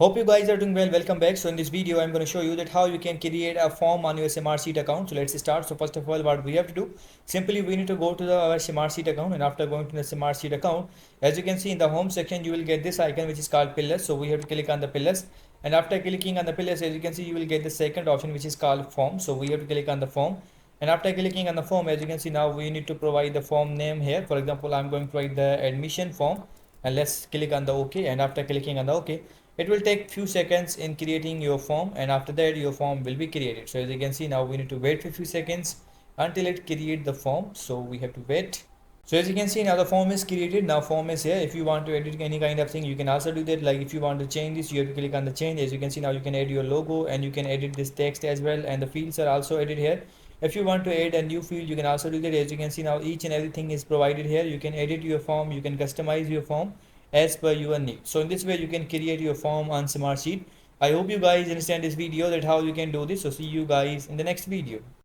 Hope you guys are doing well. Welcome back. So in this video, I'm going to show you that how you can create a form on your Smartsheet account. So let's start. So first of all, what we have to do, simply we need to go to our Smartsheet account, and after going to the Smartsheet account, as you can see in the home section, you will get this icon which is called pillars. So we have to click on the pillars, and after clicking on the pillars, as you can see, you will get the second option which is called form. So we have to click on the form. And after clicking on the form, as you can see, now we need to provide the form name here. For example, I'm going to write the admission form, and let's click on the OK. And after clicking on the OK, it will take few seconds in creating your form, and after that your form will be created. So as you can see, now we need to wait for a few seconds until it create the form. So we have to wait. So as you can see, now the form is created. Now form is here. If you want to edit any kind of thing, you can also do that. Like if you want to change this, you have to click on the change. As you can see, now you can add your logo, and you can edit this text as well, and the fields are also added here. If you want to add a new field, you can also do that. As you can see, now each and everything is provided here. You can edit your form, you can customize your form as per your need. So in this way you can create your form on Smartsheet. I hope you guys understand this video that how you can do this. So see you guys in the next video.